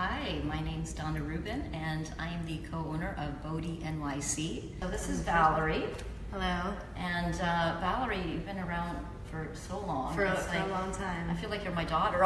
Hi, my name's Donna Rubin, and I am the co-owner of Bode NYC. So this is Valerie. Hello. And Valerie, you've been around for so long. For a long time. I feel like you're my daughter.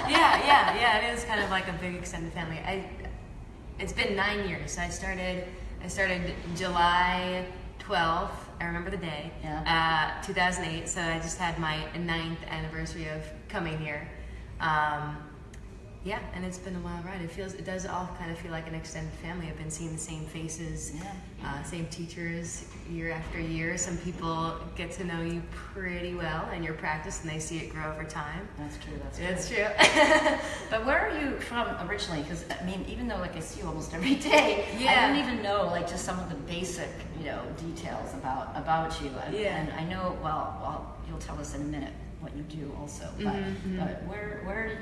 Yeah. It is kind of like a big extended family. It's been 9 years. I started July 12th. I remember the day. 2008. So I just had my 9th anniversary of coming here. And it's been a wild ride. It does all kind of feel like an extended family. I've been seeing the same faces, same teachers year after year. Some people get to know you pretty well in your practice, and they see it grow over time. That's true. That's true. But where are you from originally? Because I mean, even though I see you almost every day, I don't even know just some of the basic details about you. And I know. Well, you'll tell us in a minute what you do also, but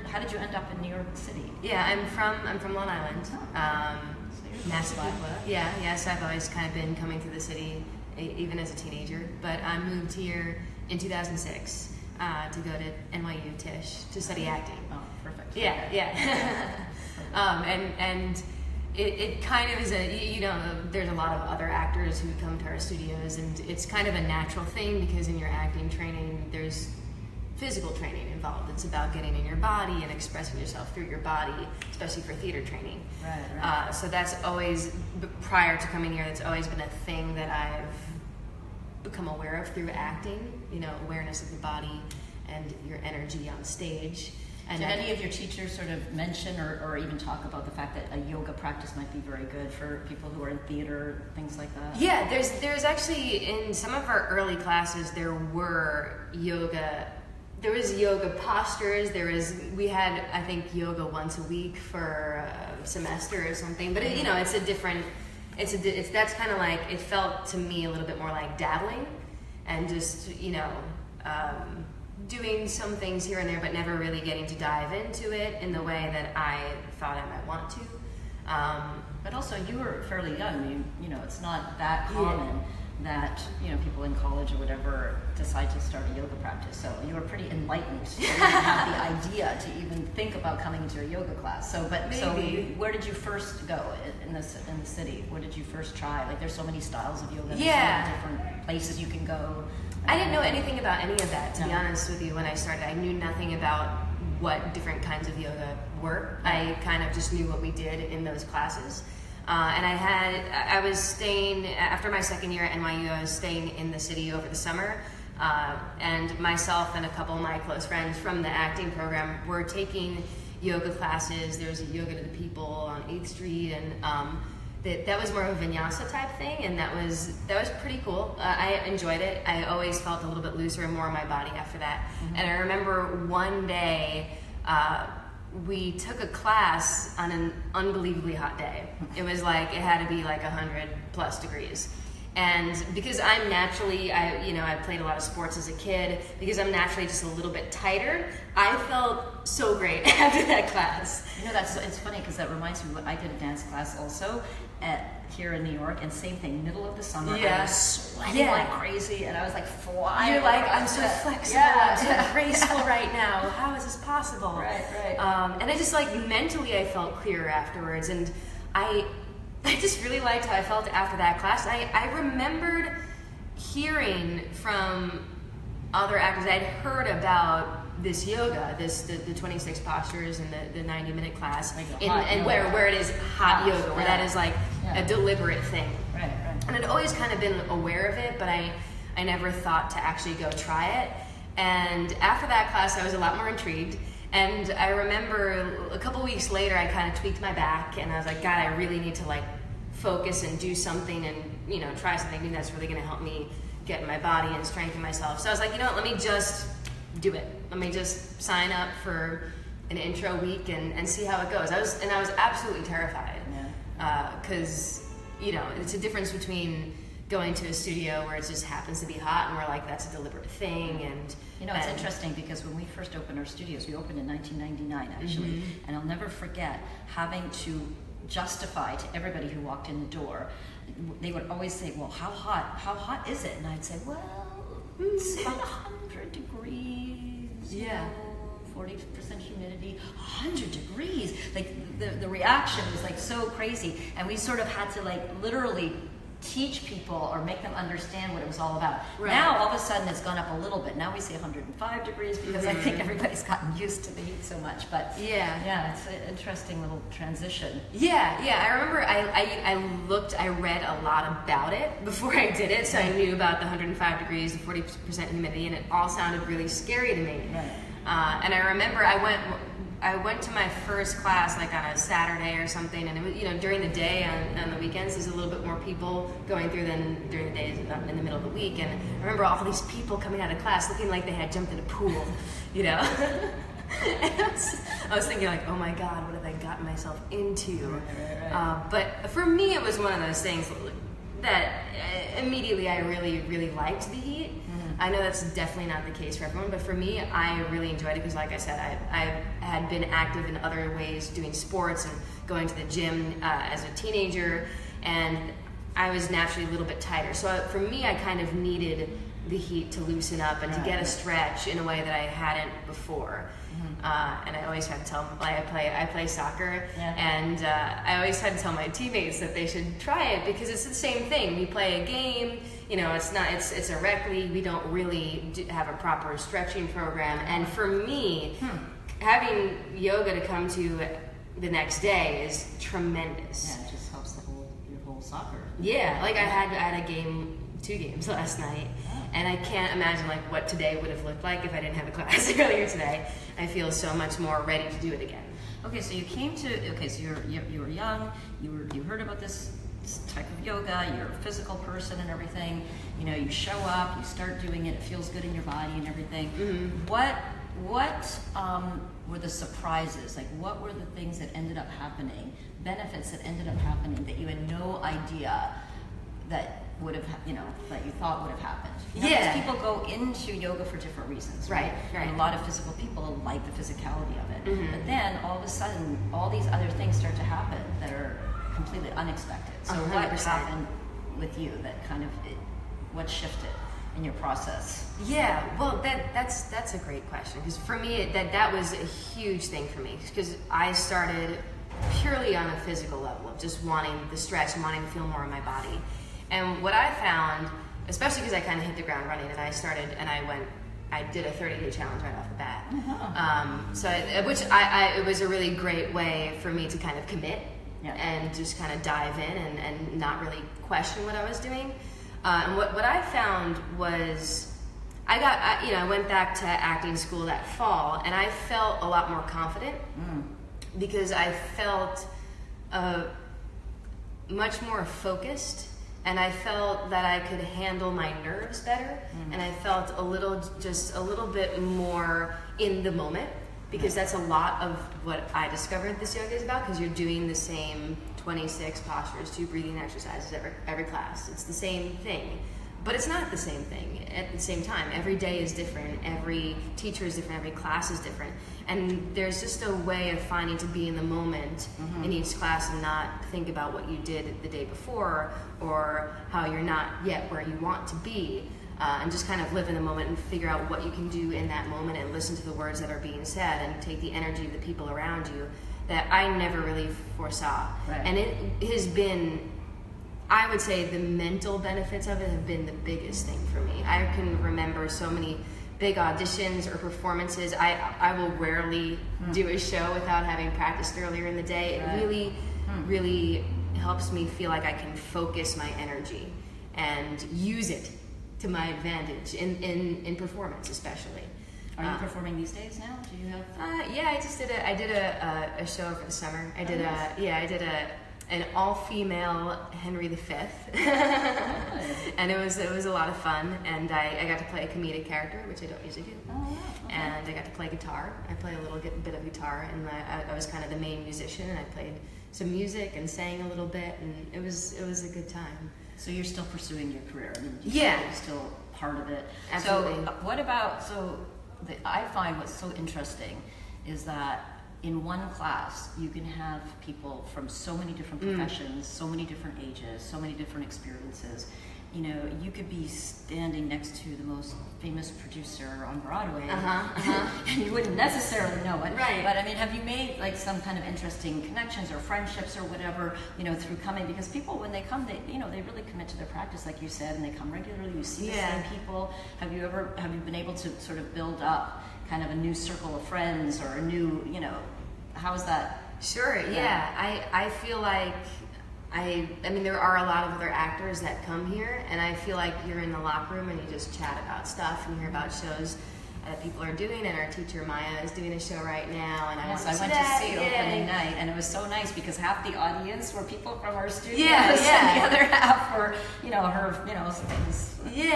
how did you end up in New York City? I'm from Long Island, Massapequa. So I've always kind of been coming through the city, even as a teenager. But I moved here in 2006 to go to NYU Tisch to study acting. Oh, perfect. And it kind of is there's a lot of other actors who come to our studios, and it's kind of a natural thing because in your acting training, there's physical training involved. It's about getting in your body and expressing yourself through your body, especially for theater training. Right. So that's always, prior to coming here, that's always been a thing that I've become aware of through acting, awareness of the body and your energy on stage. And did any of your teachers sort of mention or even talk about the fact that a yoga practice might be very good for people who are in theater, things like that? Yeah, there's actually, in some of our early classes, there was yoga postures. We had, I think, yoga once a week for a semester or something. But it's a different. That's kind of like, it felt to me a little bit more like dabbling, and just doing some things here and there, but never really getting to dive into it in the way that I thought I might want to. But also, you were fairly young. I mean, it's not that common that people in college or whatever decide to start a yoga practice. So you were pretty enlightened. You didn't have the idea to even think about coming into a yoga class. So where did you first go in the city? Where did you first try? Like, there's so many styles of yoga. There's so many different places you can go. I didn't know anything about any of that, to be honest with you. When I started, I knew nothing about what different kinds of yoga were. I kind of just knew what we did in those classes. And I was staying, after my second year at NYU, I was staying in the city over the summer. And myself and a couple of my close friends from the acting program were taking yoga classes. There was a Yoga to the People on 8th Street, and that was more of a vinyasa type thing, and that was pretty cool. I enjoyed it. I always felt a little bit looser and more in my body after that. Mm-hmm. And I remember one day, we took a class on an unbelievably hot day. It was like, it had to be like 100+ degrees. And because I'm naturally, I played a lot of sports as a kid, because I'm naturally just a little bit tighter, I felt so great after that class. It's funny, because that reminds me, I did a dance class also here in New York, and same thing, middle of the summer, I was sweating like crazy, and I was like flying. You're like, I'm so flexible, I'm so graceful right now. How is this possible? Right. And I just mentally I felt clearer afterwards, and I just really liked how I felt after that class. I remembered hearing from other actors. I'd heard about this yoga, the 26 postures and the 90-minute class, where it is hot yoga, where that is like a deliberate thing. Right. And I'd always kind of been aware of it, but I never thought to actually go try it. And after that class, I was a lot more intrigued. And I remember a couple weeks later, I kind of tweaked my back, and I was like, God, I really need to focus and do something and try something new that's really going to help me get in my body and strengthen myself. So I was like, let me just do it. Let me just sign up for an intro week and see how it goes. I was absolutely terrified, because it's a difference between going to a studio where it just happens to be hot and we're like, that's a deliberate thing. And it's interesting, because when we first opened our studios, we opened in 1999 actually, and I'll never forget having to justify to everybody who walked in the door. They would always say, well, how hot is it? And I'd say, well, it's about 100 degrees. 40% humidity, 100 degrees. Like the reaction was like so crazy. And we sort of had to like literally teach people or make them understand what it was all about. Right. Now all of a sudden it's gone up a little bit. Now we say 105 degrees because I think everybody's gotten used to the heat so much. But yeah, it's an interesting little transition. Yeah. I remember I read a lot about it before I did it, so I knew about the 105 degrees, the 40% humidity, and it all sounded really scary to me. Right. And I remember I went to my first class like on a Saturday or something, and it was, during the day on the weekends there's a little bit more people going through than during the days in the middle of the week. And I remember all these people coming out of class looking like they had jumped in a pool, And I was thinking like, oh my God, what have I gotten myself into? Right. But for me, it was one of those things that immediately I really, really liked the heat. I know that's definitely not the case for everyone, but for me, I really enjoyed it because, like I said, I had been active in other ways, doing sports and going to the gym as a teenager, and I was naturally a little bit tighter. So for me, I kind of needed the heat to loosen up and to get a stretch in a way that I hadn't before. And I always had to tell them, I play soccer, and I always had to tell my teammates that they should try it because it's the same thing. We play a game, it's a rec league. We don't really have a proper stretching program. And for me, having yoga to come to the next day is tremendous. Yeah, it just helps your whole soccer. Yeah, like I had two games last night. And I can't imagine like what today would have looked like if I didn't have a class earlier today. I feel so much more ready to do it again. Okay, so so you were young, you heard about this type of yoga, you're a physical person and everything. You show up, you start doing it, it feels good in your body and everything. What were the surprises? Like what were the things that ended up happening, benefits that ended up happening that you had no idea that would have, that you thought would have happened? Because people go into yoga for different reasons, right? And a lot of physical people like the physicality of it. But then all of a sudden, all these other things start to happen that are completely unexpected. So 100%. What happened with you that kind of, what shifted in your process? Yeah, well, that's a great question because for me, that was a huge thing for me because I started purely on a physical level of just wanting the stretch and wanting to feel more in my body. And what I found, especially because I kind of hit the ground running, and I did a 30-day challenge right off the bat. It was a really great way for me to kind of commit and just kind of dive in and not really question what I was doing. And what I found was I went back to acting school that fall, and I felt a lot more confident because I felt much more focused. And I felt that I could handle my nerves better, and I felt a little bit more in the moment, because that's a lot of what I discovered this yoga is about, because you're doing the same 26 postures, 2 breathing exercises every class. It's the same thing, but it's not the same thing at the same time. Every day is different, every teacher is different, every class is different, and there's just a way of finding to be in the moment in each class and not think about what you did the day before or how you're not yet where you want to be, and just kind of live in the moment and figure out what you can do in that moment and listen to the words that are being said and take the energy of the people around you that I never really foresaw. And it has been, I would say the mental benefits of it have been the biggest thing for me. I can remember so many big auditions or performances. I will rarely do a show without having practiced earlier in the day. It really, really helps me feel like I can focus my energy and use it to my advantage in performance, especially. Are you performing these days now? Do you have? Yeah, I did a show for the summer. I did an all-female Henry V, and it was a lot of fun. And I got to play a comedic character, which I don't usually do. And I got to play guitar. I play a little bit of guitar, and I was kind of the main musician, and I played some music and sang a little bit, and it was a good time. So you're still pursuing your career? I mean, you're still part of it. Absolutely. So what about I find what's so interesting is that in one class, you can have people from so many different professions, so many different ages, so many different experiences, you know, you could be standing next to the most famous producer on Broadway, and you wouldn't necessarily know it. Right. But I mean, have you made like some kind of interesting connections or friendships or whatever, you know, through coming? Because people, when they come, they, you know, they really commit to their practice, like you said, and they come regularly. You see the same people. Have you been able to sort of build up kind of a new circle of friends or a new, you know, how is that? Sure. Yeah. I feel like. I mean, there are a lot of other actors that come here, and I feel like you're in the locker room and you just chat about stuff and hear about shows that people are doing. And our teacher Maya is doing a show right now, and I went to see opening night, and it was so nice because half the audience were people from our studios, and the other half were, you know, her, you know, famous people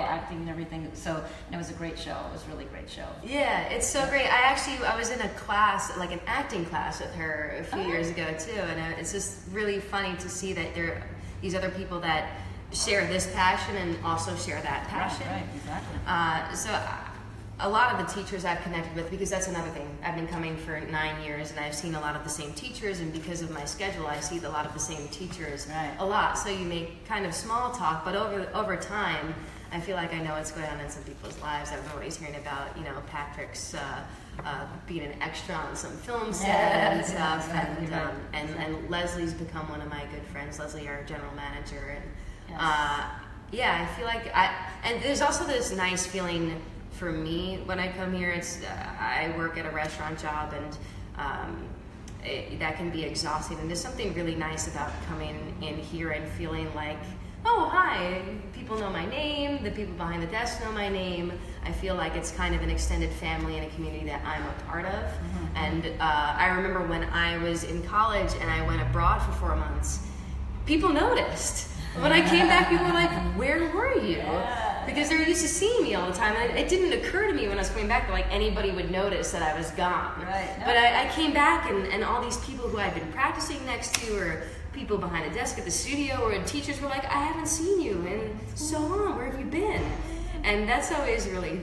acting and everything. So and it was a great show. It was a really great show. Yeah, it's so great. I was in a class, like an acting class with her a few years ago too, and it's just really funny to see that there are these other people that share this passion and also share that passion. Right, exactly. A lot of the teachers I've connected with, because that's another thing. I've been coming for 9 years, and I've seen a lot of the same teachers, and because of my schedule, I see a lot of the same teachers a lot. So you make kind of small talk, but over time, I feel like I know what's going on in some people's lives. Everybody's hearing about, you know, Patrick's being an extra on some film set and stuff, and Leslie's become one of my good friends. Leslie, our general manager, and I feel like and there's also this nice feeling. For me, when I come here, it's I work at a restaurant job, and that can be exhausting. And there's something really nice about coming in here and feeling like, oh, hi, people know my name, the people behind the desk know my name. I feel like it's kind of an extended family and a community that I'm a part of. And I remember when I was in college and I went abroad for 4 months, people noticed. When I came back, people were like, where were you? Because they're used to seeing me all the time. And it didn't occur to me when I was coming back that like anybody would notice that I was gone. Right. No. But I came back, and all these people who I've been practicing next to, or people behind the desk at the studio, or teachers were like, I haven't seen you in so long. Where have you been? And that's always really...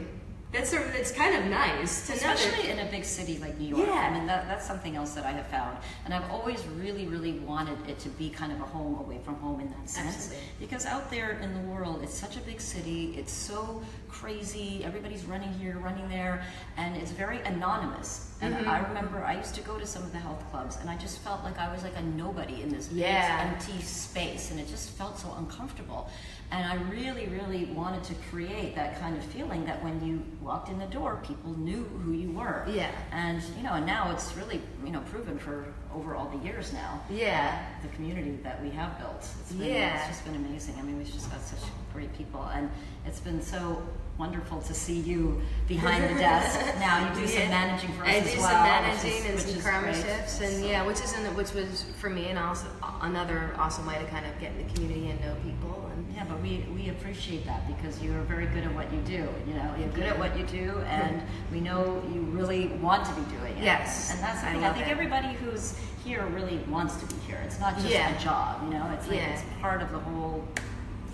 It's kind of nice to know, especially in a big city like New York. I mean, that's something else that I have found, and I've always really, really wanted it to be kind of a home away from home in that sense. Absolutely. Because out there in the world, it's such a big city. It's so crazy. Everybody's running here, running there, and it's very anonymous. And I remember I used to go to some of the health clubs, and I just felt like I was like a nobody in this big empty space, and it just felt so uncomfortable. And I really, really wanted to create that kind of feeling that when you walked in the door, people knew who you were. Yeah. And, you know, and now it's really, you know, proven for over all the years now. Yeah. The community that we have built. It's just been amazing. I mean, we've just got such great people. And it's been so wonderful to see you behind the desk. Now you do some managing for us as well. I do some managing and some karma shifts, and which was for me, and also another awesome way to kind of get in the community and know people. And yeah, but we appreciate that because you're very good at what you do. You know, you're good at what you do, and we know you really want to be doing it. Yes, and that's the thing. I think everybody who's here really wants to be here. It's not just a job. You know, it's like it's part of the whole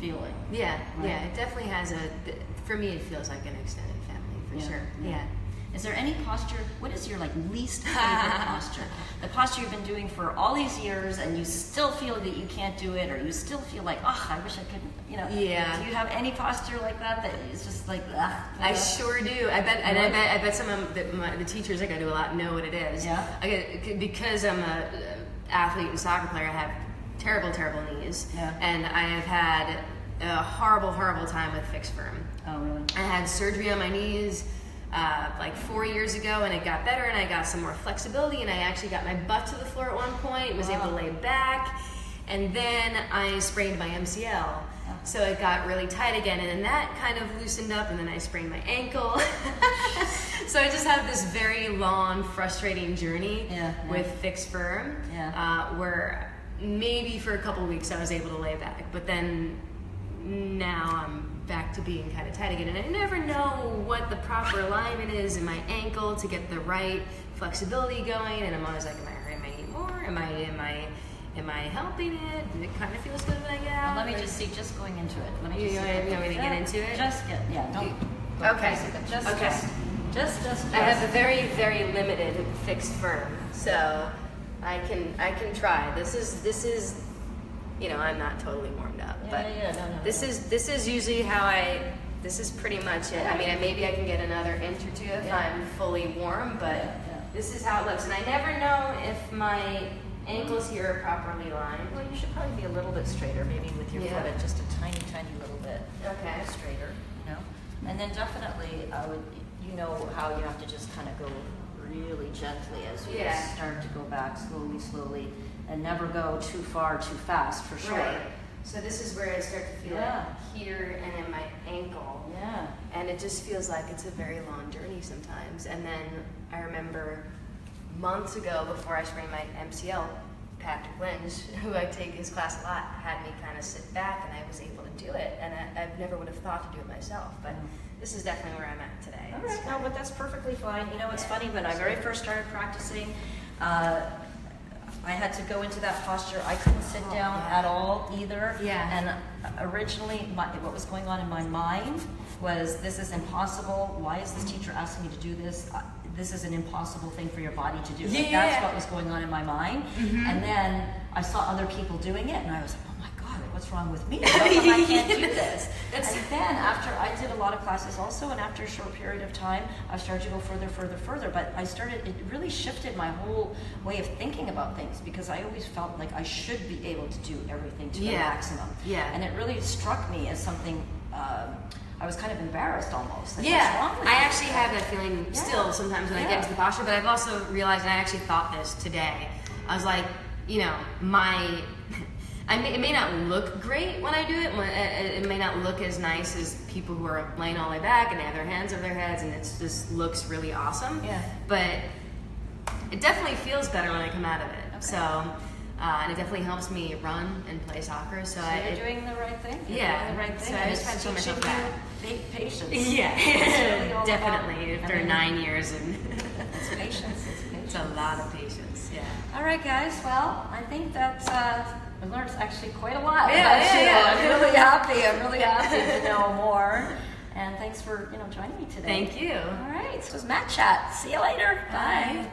feeling. Yeah, right? Yeah, it definitely has for me, it feels like an extended family, for sure. Yeah. Is there any posture? What is your like least favorite posture? The posture you've been doing for all these years, and you still feel that you can't do it, or you still feel like, oh, I wish I could. You know. Yeah. Do you have any posture like that is just like? I sure do. I bet some of the teachers like I do a lot know what it is. Yeah. Because I'm a athlete and soccer player, I have terrible knees, and I have had a horrible time with fixed firm. Oh, really? I had surgery on my knees like 4 years ago, and it got better, and I got some more flexibility, and I actually got my butt to the floor at one point, was able to lay back, and then I sprained my MCL. So it got really tight again, and then that kind of loosened up, and then I sprained my ankle. So I just have this very long, frustrating journey with fixed firm, where maybe for a couple of weeks I was able to lay back, but then now I'm back to being kind of tight again, and I never know what the proper alignment is in my ankle to get the right flexibility going, and I'm always like, am I hurting my knee more? Am I helping it? It kind of feels good when I get out. Well, let me just see, just going into it. Let me just you want me to get into it? Just I have a very, very limited fixed firm, so I can try. This is I'm not totally warmed up. Yeah, But no. this is usually how this is pretty much it. I mean, maybe I can get another inch or two if I'm fully warm, but this is how it looks. And I never know if my ankles here are properly lined. Well, you should probably be a little bit straighter, maybe with your foot at just a tiny little bit straighter, And then definitely, you know how you have to just kind of go really gently as you start to go back slowly, and never go too far, too fast, for sure. Right. So this is where I start to feel it here and in my ankle. Yeah. And it just feels like it's a very long journey sometimes. And then I remember months ago, before I sprained my MCL, Patrick Lynch, who I take his class a lot, had me kind of sit back, and I was able to do it. And I never would have thought to do it myself, but this is definitely where I'm at today. All right, no, but that's perfectly fine. It's funny, when I very first started practicing, I had to go into that posture. I couldn't sit down at all either. Yeah. And originally, what was going on in my mind was, this is impossible. Why is this teacher asking me to do this? This is an impossible thing for your body to do. Like, that's what was going on in my mind. And then I saw other people doing it, and I was like, oh my God, what's wrong with me? How come I can't do this? And then after I did a lot of classes also, and after a short period of time, I started to go further. But it really shifted my whole way of thinking about things, because I always felt like I should be able to do everything to the maximum. Yeah. And it really struck me as something, I was kind of embarrassed almost. Like, Yeah, what's wrong with I me? actually have that feeling still sometimes when I get into the posture, but I've also realized, and I actually thought this today, I was like, it may not look great when I do it. It may not look as nice as people who are laying all the way back and they have their hands over their heads, and it just looks really awesome. Yeah. But it definitely feels better when I come out of it. Okay. So, and it definitely helps me run and play soccer. So, you're doing the right thing. You're Yeah. doing the right thing. So I just try to show myself that. Patience. Yeah, It's really all definitely. about- After 9 years, and It's patience. it's a lot of patience. Yeah. All right, guys. Well, I think that I learned actually quite a lot. Yeah, about you. yeah. I'm really happy. I'm really happy to know more. And thanks for joining me today. Thank you. All right. This was Matt Chat. See you later. Bye.